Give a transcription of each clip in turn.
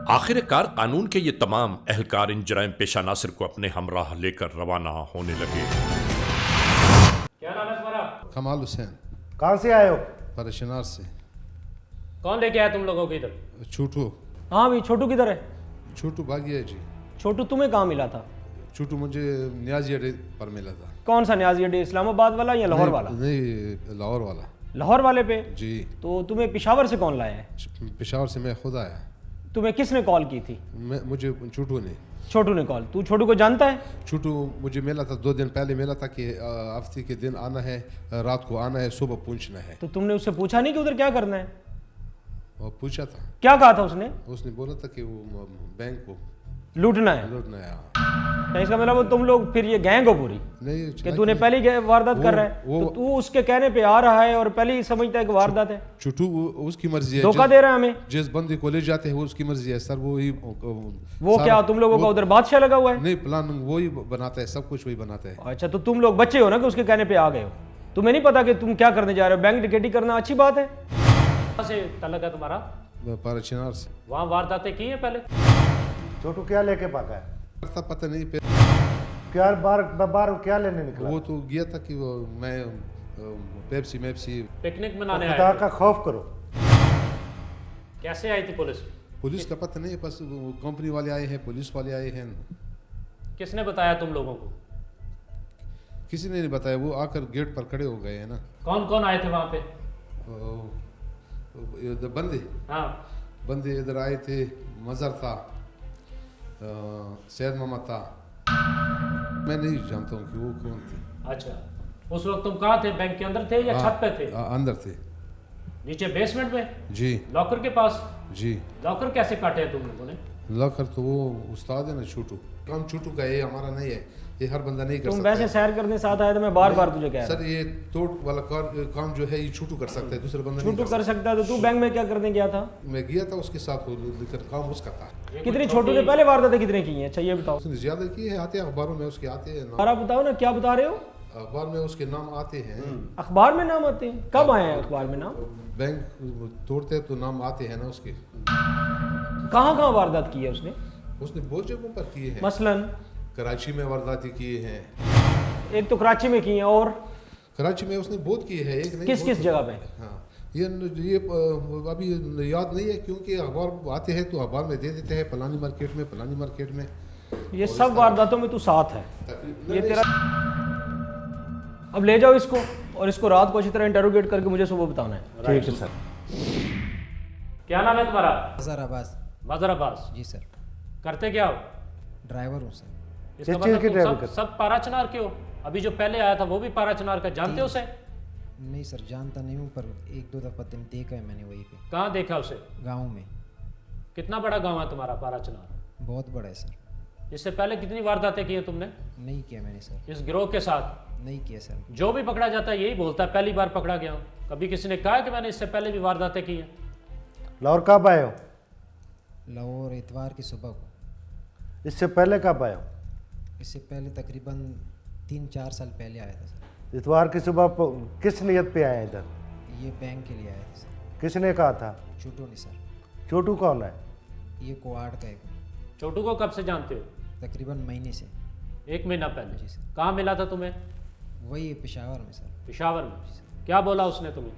आखिरकार कानून के ये तमाम एहलकार इन जराइम पेशा नासिर को अपने हमराह लेकर रवाना होने लगे। क्या नाम है तुम्हारा? कमाल हुसैन। कहाँ से आए हो? परशनार से। कौन लेके आया तुम लोगों को इधर? छोटू। हाँ भाई, छोटू किधर है? छोटू भागी है जी। छोटू तुम्हें कहाँ मिला था? छोटू मुझे न्याजी अड्डे पर मिला था। कौन सा न्याजी अड्डे, इस्लामाबाद वाला या लाहौर वाला? नहीं, लाहौर वाला। लाहौर वाले पे जी। तो तुम्हें पेशावर से कौन लाया है? पेशावर से मैं खुद आया। तुम्हें किसने कॉल की थी? मुझे छोटू ने। छोटू ने कॉल। तू छोटू को जानता है? छोटू मुझे मिला था 2 दिन पहले मिला था कि हफ्ते के दिन आना है, रात को आना है, सुबह पहुंचना है। तो तुमने उससे पूछा नहीं कि उधर क्या करना है? और पूछा था। क्या कहा था उसने? उसने बोला था कि वो बैंक को लूटना है। लूटना है। तो इसका मतलब वो तुम लोग फिर ये गैंग हो पूरी नहीं कि तूने पहली वारदात कर रहा है, तो तू उसके कहने पे आ रहा है और पहले ही समझता है कि वारदात है। छोटू उसकी मर्जी है, धोखा दे रहा है हमें। जिस बंदे को ले जाते हैं वो उसकी मर्जी है सर। वो क्या तुम लोगों का उधर बादशाह लगा हुआ है? नहीं, प्लान वही बनाता है, सब कुछ वही बनाता है। अच्छा, तो तुम लोग बच्चे हो ना कि उसके कहने पे आ गए हो? तुम्हें नहीं पता कि तुम क्या करने जा रहे हो? बैंक डिकेटी करना अच्छी बात है? कहाँ से ताल्लुक है तुम्हारा? परशनार से। वहाँ वारदातें की हैं पहले? छोटू क्या लेके भागा है? पता नहीं फिर क्या बार क्या लेने निकला? वो तो गया था कि वो मैं पेप्सी पिकनिक मनाने खुदा आए का थे। खौफ करो। कैसे आई थी पुलिस? पुलिस का पता नहीं, बस वो कंपनी वाले आए हैं, पुलिस वाले आए हैं। किसने बताया तुम लोगों को? किसी ने नहीं बताया, वो आकर गेट पर खड़े हो गए हैं ना। कौन कौन आए थे वहाँ पे? बंदे हाँ, बंदे इधर आए थे। मजर था, सैयद मोहम्मद था। मैं नहीं जानता हूँ कि वो कौन थे। अच्छा। उस वक्त तुम कहाँ थे? बैंक के अंदर थे या छत पे थे? अंदर थे नीचे बेसमेंट में? जी। लॉकर के पास? जी। लॉकर कैसे काटे हैं तुम लोगों ने? लॉकर तो वो उस्ताद है ना छोटू, काम छोटू का है, हमारा नहीं है। ये हर बंदा नहीं कर तुम सकता वैसे है। सैर करने साथ आए तो मैं बार बार तुझे कह रहा सर ये तोड़ वाला काम जो है ये छोटू कर सकता है, दूसरा बंदा नहीं छोटू कर सकता है। तो तू बैंक में क्या करने गया था? मैं गया था उसके साथ, लेकिन काम उसका था। कितनी छोटू ने पहले वारदातें कितने की हैं? अच्छा ये बताओ। उसने ज्यादा की है, आते हैं अखबारों में उसके आते हैं नाम। और आप बताओ ना, क्या बता रहे हो? अखबार में उसके नाम आते हैं। अखबार में नाम आते हैं? कब आए हैं अखबार में नाम? बैंक तोड़ते हैं तो नाम आते हैं ना उसके। कहाँ कहाँ वारदात की है उसने? उसने बहुत जगहों पर किए हैं। मसलन कराची में वारदातें किए हैं। एक तो कराची में की है, और कराची में उसने बहुत किए हैं। एक नहीं, किस किस जगह पे? हाँ, ये अभी याद नहीं है क्योंकि अखबार आते हैं तो अखबार में दे देते हैं, फलानी मार्केट में। ये सब वारदातों में तू साथ है। ये तेरा। अब ले जाओ इसको और इसको रात को अच्छी तरह इंटरोगेट करके मुझे सुबह बताना है। ठीक है सर। क्या नाम है तुम्हारा? मज़हर अब्बास। मजहर अब्बास। जी सर। करते क्या हो? ड्राइवर हूँ सर। इसका किस चीज़ मतलब की तुम ड्राइविंग सब करते? सब पाराचनार के हो? अभी जो पहले आया था वो भी पाराचनार का, जानते हो उसे? नहीं सर, जानता नहीं हूँ, पर 1-2 दफ़ा दिन देखा है मैंने वहीं पे, कहाँ देखा उसे? गाँव में। कितना बड़ा गांव है तुम्हारा पाराचनार? बहुत बड़ा है सर। इससे पहले कितनी वारदातें की हैं तुमने नहीं किया मैंने सर। इस गिरोह के साथ? नहीं किया सर। जो भी पकड़ा जाता है यही बोलता है पहली बार पकड़ा गया हूँ। कभी किसी ने कहा कि मैंने इससे पहले भी वारदातें की हैं? लाहौर कब आए हो? लाहौर इतवार की सुबह को। इससे पहले कब आए हो? इससे पहले तकरीबन 3-4 साल पहले आया था सर। इतवार की सुबह किस नियत पे आए हैं इधर? ये बैंक के लिए आया था सर। किसने कहा था? छोटू ने सर। छोटू कौन है? ये कोआड का है। छोटू को कब से जानते हो? तकरीबन महीने से। 1 महीना पहले। जी सर। कहाँ मिला था तुम्हें? वही पेशावर में सर। पेशावर में। क्या बोला उसने तुम्हें?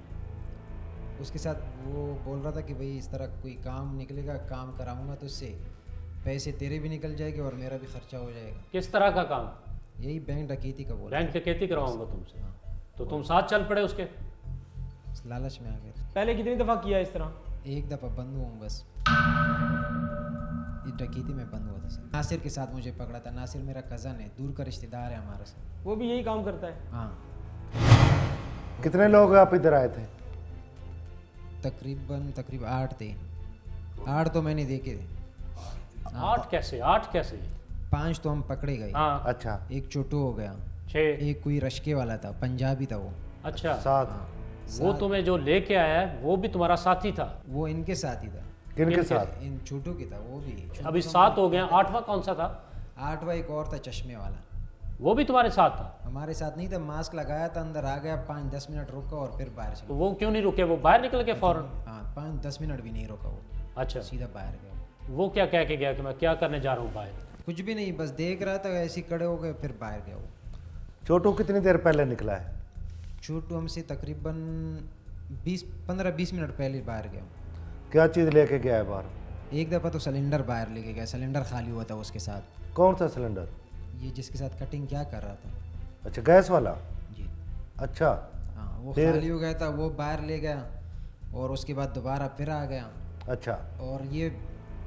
उसके साथ वो बोल रहा था कि भाई इस तरह कोई काम निकलेगा, काम कराऊंगा तो उससे पैसे तेरे भी निकल जाएंगे और मेरा भी खर्चा हो जाएगा। किस तरह का काम? यही बैंक डकैती का बोला। बैंक डकैती करवाऊंगा तुमसे। तो तुम साथ चल पड़े उसके? इस लालच में आ गए थे। पहले कितनी दफा किया इस तरह? एक दफ़ा बंद हुआ हूँ बस। ये डकैती में बंद हुआ था सर। नासिर के साथ मुझे पकड़ा था। नासिर मेरा कज़न है, दूर का रिश्तेदार है हमारा सर। वो भी यही काम करता है? हाँ। कितने लोग आप इधर आए थे? तकरीबन 8 थे। 8 तो मैंने देखे थे। 8 कैसे? 8 कैसे? 5 तो हम पकड़े गए। हाँ। अच्छा। एक छोटू हो गया। 6। एक कोई रश्के वाला था, पंजाबी था वो। अच्छा। 7। वो तुम्हें जो लेके आया है वो भी तुम्हारा साथी था? वो इनके साथ ही था। किनके साथ? इन छोटू के था वो भी। अभी 7 हो गए। 8वां कौन सा था? 8वां एक और था, चश्मे वाला। वो भी तुम्हारे साथ था? हमारे साथ नहीं था, मास्क लगाया था, अंदर आ गया, 5-10 मिनट रुका और फिर बाहर तो वो क्यों नहीं रुके? वो बाहर निकल के फौरन? हाँ, 5-10 मिनट भी नहीं रुका वो, अच्छा। सीधा बाहर गया। वो क्या कह के गया कि मैं क्या करने जा रहा हूँ बाहर? कुछ भी नहीं, बस देख रहा था, ऐसे ही खड़े हो गए, फिर बाहर गया वो। छोटू कितनी देर पहले निकला है? छोटू हमसे तकरीबन 15-20 मिनट पहले बाहर गया हूँ। क्या चीज़ लेके गया है बाहर? एक दफ़ा तो सिलेंडर बाहर लेके गया, सिलेंडर खाली हुआ था उसके साथ। कौन सा सिलेंडर? ये जिसके साथ कटिंग क्या कर रहा था अच्छा, गैस वाला। जी। अच्छा, हाँ, वो फिर? खाली हो गया था, वो बाहर ले गया और उसके बाद दोबारा फिर आ गया। अच्छा, और ये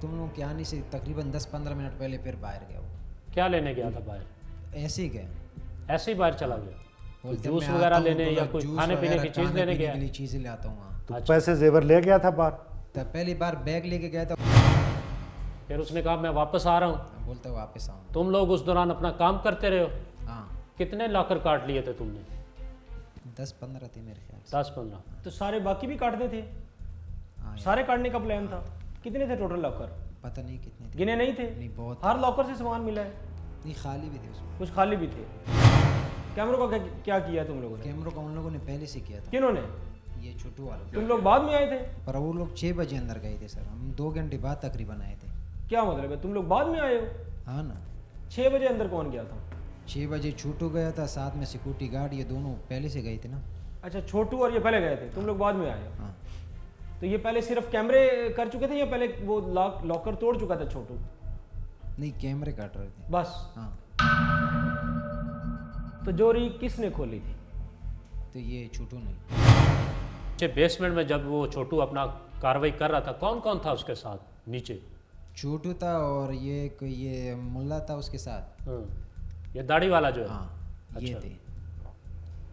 तुम लोग के आने से तकरीबन 10-15 मिनट पहले फिर बाहर गया वो। क्या लेने गया था बाहर? ऐसे ही गया। ऐसे ही बाहर चला गया? बोलते जूस मैं वगैरह आता हूँ, लेने बोला या कोई जूस खाने पीने वगैरह, की चीज़ खाने लेने पीने गया? के लिए चीज़ें लाता हूँ वहाँ। तो पैसे जेवर ले गया था बाहर? तब पहली बार बैग लेके गया था, फिर उसने कहा मैं वापस आ रहा हूँ। बोलता वापस आऊँ। तुम लोग उस दौरान अपना काम करते रहे हो? हाँ, कितने लॉकर काट लिए थे तुमने? 10-15 थे मेरे ख्याल से। 10-15? तो सारे बाकी भी काटते थे? हाँ, सारे काटने का प्लान था? कितने थे टोटल लॉकर? पता नहीं कितने थे। गिने नहीं थे? नहीं, बहुत हर लॉकर से सामान मिला है? नहीं, खाली भी थे उसमें। कुछ खाली भी थे? कैमरों का क्या किया तुम लोगों ने? कैमरों का उन लोगों ने पहले से किया था, किन्होंने? ये छोटू वालों ने। तुम लोग बाद में आए थे? पर वो लोग 6 बजे अंदर गए थे सर, हम 2 घंटे बाद तकरीबन आए थे। क्या मतलब है, तुम लोग बाद में आए हो? हाँ ना, 6 बजे अंदर कौन गया था? 6 बजे छोटू गया था, साथ में सिक्योरिटी गार्ड, ये दोनों पहले से गए थे ना। अच्छा, छोटू और ये पहले गए थे, तुम लोग बाद में आए हो? हाँ, तो ये पहले सिर्फ कैमरे कर चुके थे या पहले वो लॉकर तोड़ चुका था छोटू? नहीं, कैमरे काट रहे थे। बस। हाँ, तो चोरी किसने खोली थी? तो ये छोटू नहीं। बेसमेंट में जब वो छोटू अपना कार्रवाई कर रहा था, कौन कौन था उसके साथ नीचे? छोटू था और ये कोई ये मुल्ला था उसके साथ। ये दाढ़ी वाला जो है? हाँ, ये अच्छा। थे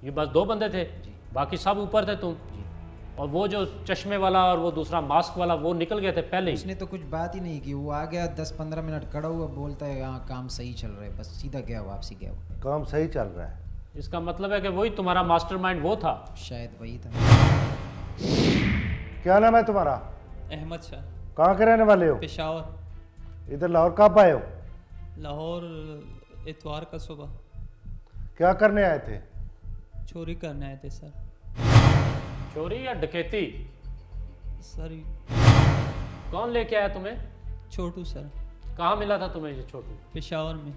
ये बस 2 बंदे थे? जी। बाकी सब ऊपर थे तुम? जी। और वो जो चश्मे वाला और वो दूसरा मास्क वाला, वो निकल गए थे पहले ही? उसने तो कुछ बात ही नहीं की, वो आ गया 10-15 मिनट खड़ा हुआ, बोलता है यहाँ काम सही चल रहा है, बस सीधा गया, वापसी गया वो। काम सही चल रहा है? इसका मतलब है कि वही तुम्हारा मास्टरमाइंड वो था? शायद वही था। क्या नाम है तुम्हारा? अहमद शाह, कहाँ के रहने वाले हो? पेशावर। इधर लाहौर कब आए हो? लाहौर इतवार का सुबह। क्या करने आए थे? चोरी करने आए थे सर। चोरी या डकैती? सर कौन लेके आया तुम्हें? छोटू सर, कहाँ मिला था तुम्हें ये छोटू? पेशावर में।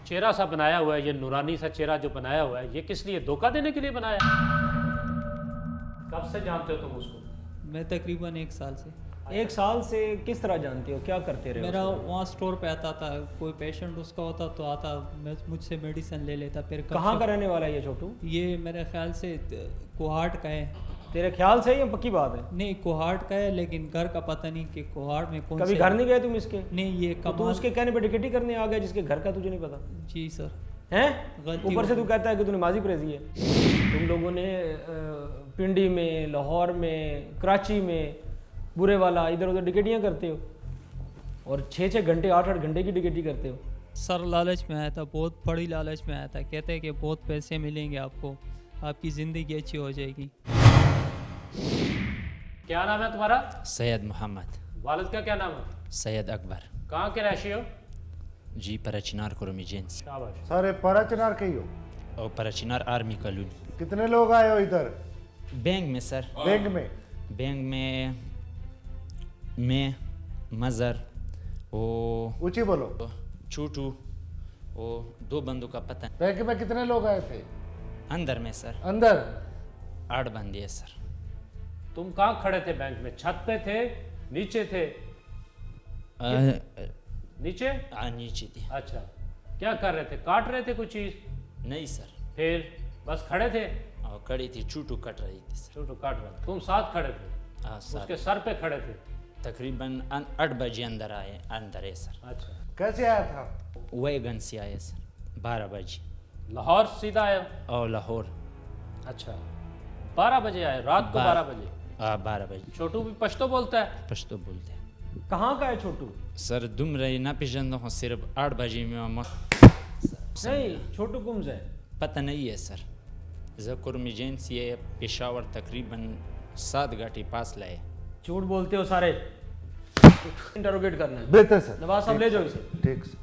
चेहरा सा बनाया हुआ है, ये नूरानी सा चेहरा जो बनाया हुआ है, ये किस लिए? धोखा देने के लिए बनाया? कब से जानते हो तुम उसको? मैं तकरीबन 1 साल से। 1 साल से किस तरह जानते हो, क्या करते रहे? मेरा वहाँ स्टोर पे आता था, कोई पेशेंट उसका होता तो आता, मैं मुझसे मेडिसिन ले लेता। फिर कहाँ का रहने वाला है ये छोटू? ये मेरे ख्याल से कोहाट का है। तेरे ख्याल से या पक्की बात है? नहीं, कोहाट का है, लेकिन घर का पता नहीं कि कोहाट में कौन कभी से। घर नहीं गए तुम इसके? नहीं, ये तो तू कमाल। उसके कहने पे टिकट करने आ गया जिसके घर का तुझे नहीं पता जी सर। है? गलती ऊपर से हो तू कहता है कि तू नमाजी परहेजी है। तुम लोगों ने पिंडी में, लाहौर में, कराची में, बुरे वाला, इधर उधर टिकटियाँ करते हो और 6-6 घंटे 8-8 घंटे की टिकटी करते हो। सर लालच में आया था, बहुत बड़ी लालच में आया था। कहते हैं कि बहुत पैसे मिलेंगे आपको, आपकी ज़िंदगी अच्छी हो जाएगी। क्या नाम है तुम्हारा? सैयद मोहम्मद। वालिद का क्या नाम है? सैयद अकबर। कहाँ के रहशी हो? जी परचिनार कुरुमिजेंस शाबाश। सारे पाराचनार के ही हो? और परचिनार आर्मी कॉलोनी। कितने लोग आए हो इधर? बैंक में सर। बैंक में? बैंक में मैं, मज़र, वो ऊंची बोलो। छोटू, वो 2 बंदों का पता नहीं। बैंक में कितने लोग आए थे? अंदर में सर अंदर? 8 बंदे हैं सर। तुम कहाँ खड़े थे बैंक में? छत पे थे? नीचे थे? नीचे? नीचे थी। अच्छा, क्या कर रहे थे? काट रहे थे कुछ चीज़? नहीं सर, फिर बस खड़े थे? और खड़ी थी, छोटू कट रही थी सर। छोटू काट रहे, तुम साथ खड़े थे? हाँ सर। उसके सर पे खड़े थे? तकरीबन 8 बजे अंदर है सर। अच्छा, कैसे आया था? वैगन से आए सर 12 बजे। लाहौर सीधा आए? और लाहौर। अच्छा, 12 बजे आए, रात को 12 बजे? 12 बजे। छोटू भी पश्तो बोलता है? पश्तो बोलते हैं कहाँ का है छोटू? सर। दुम रही ना पिजन हो, सिर्फ 8 बजे में नहीं, छोटू गुम्स है। पता नहीं है सर। जकुर मिजेंस ये पेशावर तकरीबन 7 घाटी पास लाए। झूठ बोलते हो सारे। इंटरोगेट करना है। बेहतर सर। नवाज साहब ले जाओ इसे। ठीक सर।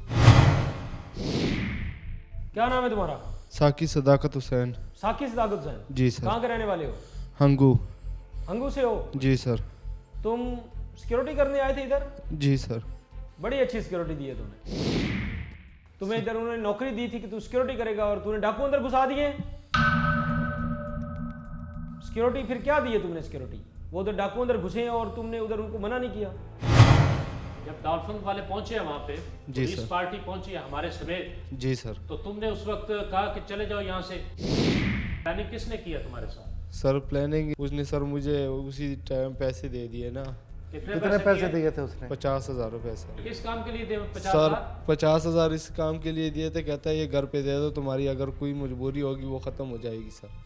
क्या नाम है तुम्हारा? साकी सदाकत हुसैन। साकी सदाकत हुसैन। जी सर। कहाँ के रहने वाले हो? हंगू। हंगू से हो? जी सर। तुम सिक्योरिटी करने आए थे इधर? जी सर। बड़ी अच्छी सिक्योरिटी दी है तुम्हें इधर उन्होंने नौकरी दी थी कि तू सिक्योरिटी करेगा और तूने डाकू अंदर घुसा दिए। सिक्योरिटी फिर क्या दी है तुमने सिक्योरिटी? वो उधर डाकू अंदर घुसे हैं और तुमने उधर उनको मना नहीं किया। जब डॉल्फिन वाले पहुंचे हैं वहां पे, जी पुलिस सर। पार्टी पहुंची है हमारे समेत, जी सर। तो तुमने उस वक्त कहा कि चले जाओ यहाँ से। प्लानिंग किसने किया तुम्हारे साथ? सर प्लानिंग उसने सर मुझे उसी टाइम पैसे दे दिए ना। कितने पैसे दिए थे उसने? 50,000 रुपये सर। किस काम के लिए दे? 50,000? सर 50,000 इस काम के लिए दिए थे, कहता है ये घर पे दे दो, तुम्हारी अगर कोई मजबूरी होगी वो ख़त्म हो जाएगी सर।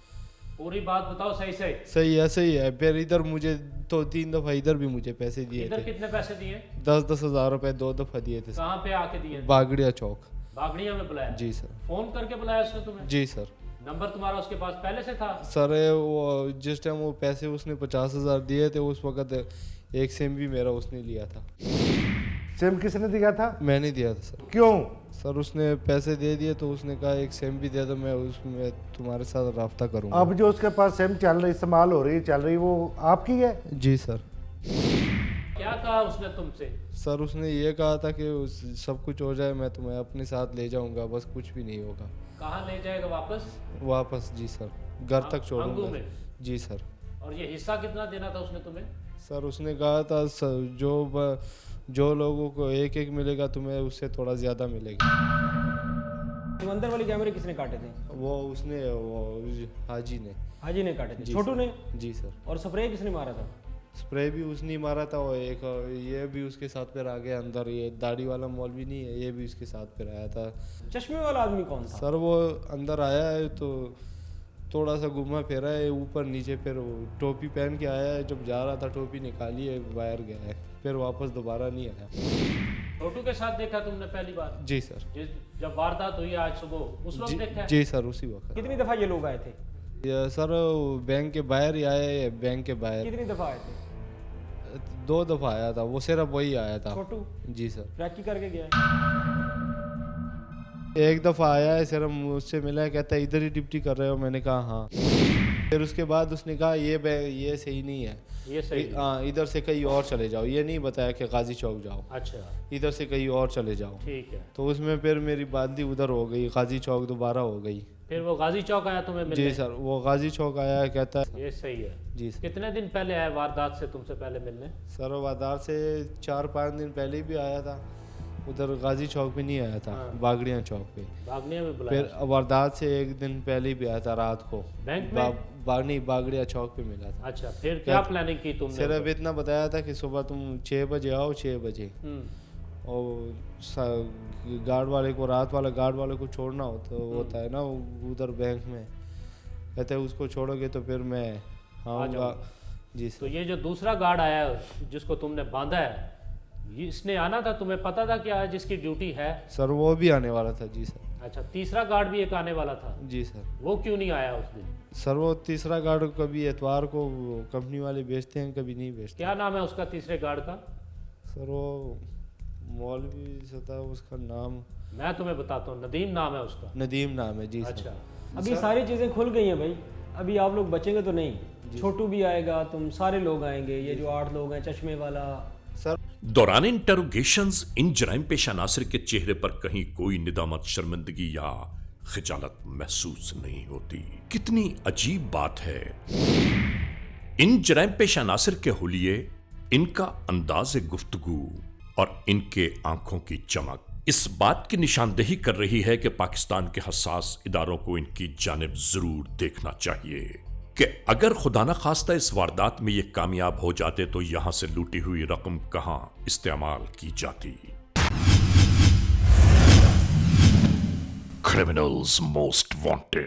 पूरी बात बताओ सही से। सही है। फिर इधर मुझे तो 3 दफ़ा इधर भी मुझे पैसे दिए इधर थे। कितने पैसे दिए? 10-10 हज़ार रुपये 2 दफ़ा दिए थे सर। कहाँ पे आके दिए? बागड़िया चौक। बागड़िया में बुलाया? जी सर। फोन करके बुलाया उसने तुम्हें? जी सर। नंबर तुम्हारा उसके पास पहले से था? सर वो जिस टाइम वो पैसे उसने 50,000 दिए थे उस वक़्त एक सिम भी मेरा उसने लिया था। सिम किसने दिया था? मैंने दिया था सर। क्यों? सर उसने पैसे दे दिए तो उसने कहा एक सिम भी दे दो, मैं उसमें तुम्हारे साथ राब्ता करूँगा। अब जो उसके पास सिम चल रही, इस्तेमाल हो रही चल रही, वो आपकी है? जी सर। क्या कहा उसने तुमसे? सर उसने ये कहा था कि सब कुछ हो जाए मैं तुम्हें अपने साथ ले जाऊंगा, बस कुछ भी नहीं होगा। कहाँ ले जाएगा वापस? वापस जी सर, घर तक अंगू छोड़ूंगा। में? जी सर। और ये हिस्सा कितना देना था उसने तुम्हें? सर उसने कहा था जो लोगों को एक एक मिलेगा तुम्हें उससे थोड़ा ज़्यादा मिलेगा। तुम अंदर वाले कैमरे किसने काटे थे? वो हाजी ने। हाजी ने काटे थे? जी छोटू सर। ने? जी सर। और स्प्रे किसने मारा था? स्प्रे भी उसने ही मारा था और एक ये भी उसके साथ फिर आ गया अंदर, ये दाढ़ी वाला मौलवी नहीं है, ये भी उसके साथ फिर आया था। चश्मे वाला आदमी कौन था? सर वो अंदर आया है तो थोड़ा सा घुमा फिरा है ऊपर नीचे, फिर वो टोपी पहन के आया है, जब जा रहा था टोपी निकाली है, बाहर गया है, फिर वापस दोबारा नहीं आया। छोटू के साथ देखा तुमने पहली बार? जी सर। जब वारदात हुई आज सुबह उस वक्त देखा है? जी सर उसी वक्त। कितनी दफ़ा ये लोग आए थे? ये सर बैंक के बाहर ही आए, बैंक के बाहर कितनी दफ़ा आए थे? 2 दफ़ा आया था, वो सिर्फ वही आया था। छोटू? जी सर। ट्रैकी करके गया? एक दफ़ा आया है सिर्फ, मुझसे मिला है, कहता है इधर ही डिप्टी कर रहे हो, मैंने कहा हाँ। फिर उसके बाद उसने कहा ये सही नहीं है, ये सही नहीं। हाँ इधर से कहीं और चले जाओ, ये नहीं बताया कि गाजी चौक जाओ, अच्छा इधर से कहीं और चले जाओ। ठीक है। तो उसमें फिर मेरी बादली उधर हो गई, गाजी चौक दोबारा हो गई। फिर वो गाजी चौक आया तुम्हें मिलने? जी सर, वो गाजी चौक आया है, कहता है ये सही है। जी सर। कितने दिन पहले आया वारदात से तुमसे पहले मिलने? सर वादार से 4-5 दिन पहले भी आया था, उधर गाजी चौक पे नहीं आया था, बागड़िया चौक पे। बागड़िया में बुलाया? फिर वारदात से एक दिन पहले भी आया था रात को, बैंक में? बागड़िया चौक पे मिला था। अच्छा, फिर क्या प्लानिंग की तुमने? सिर्फ इतना बताया था कि सुबह तुम 6 बजे आओ, 6 बजे, और गार्ड वाले को, रात वाला गार्ड वाले को छोड़ना होता है ना उधर बैंक में, कहते हैं उसको छोड़ोगे तो फिर मैं आऊँगा। जी सर। तो ये जो दूसरा गार्ड आया जिसको तुमने बांधा है, इसने आना था, तुम्हें पता था कि आज इसकी ड्यूटी है? सर वो भी आने वाला था। जी सर। अच्छा, तीसरा गार्ड भी एक आने वाला था? जी सर। वो क्यों नहीं आया उस दिन? सर वो तीसरा गार्ड कभी एतवार को कंपनी वाले बेचते हैं, कभी नहीं बेचते। क्या नाम है उसका तीसरे गार्ड का? सर वो मौलवी सता उसका नाम, मैं तुम्हें बताता हूँ, नदीम नाम है उसका। नदीम नाम है। जी सर। अच्छा, अभी सारी चीज़ें खुल गई हैं भाई, अभी आप लोग बचेंगे तो नहीं। छोटू भी आएगा, तुम सारे लोग आएंगे, ये जो 8 लोग हैं, चश्मे वाला। सर दौरान इंटेरोगेशंस इन जराइम पेशा नासिर के चेहरे पर कहीं कोई निदामत, शर्मिंदगी या खिजालत महसूस नहीं होती। कितनी अजीब बात है। इन जराइम पेशा नासिर के हुलिये, इनका अंदाज़े गुफ्तगू और इनके आंखों की चमक इस बात की निशानदेही कर रही है कि पाकिस्तान के हसास इदारों को इनकी जानिब जरूर देखना चाहिए कि अगर खुदा न खास्ता इस वारदात में ये कामयाब हो जाते तो यहां से लूटी हुई रकम कहां इस्तेमाल की जाती। Criminals most wanted.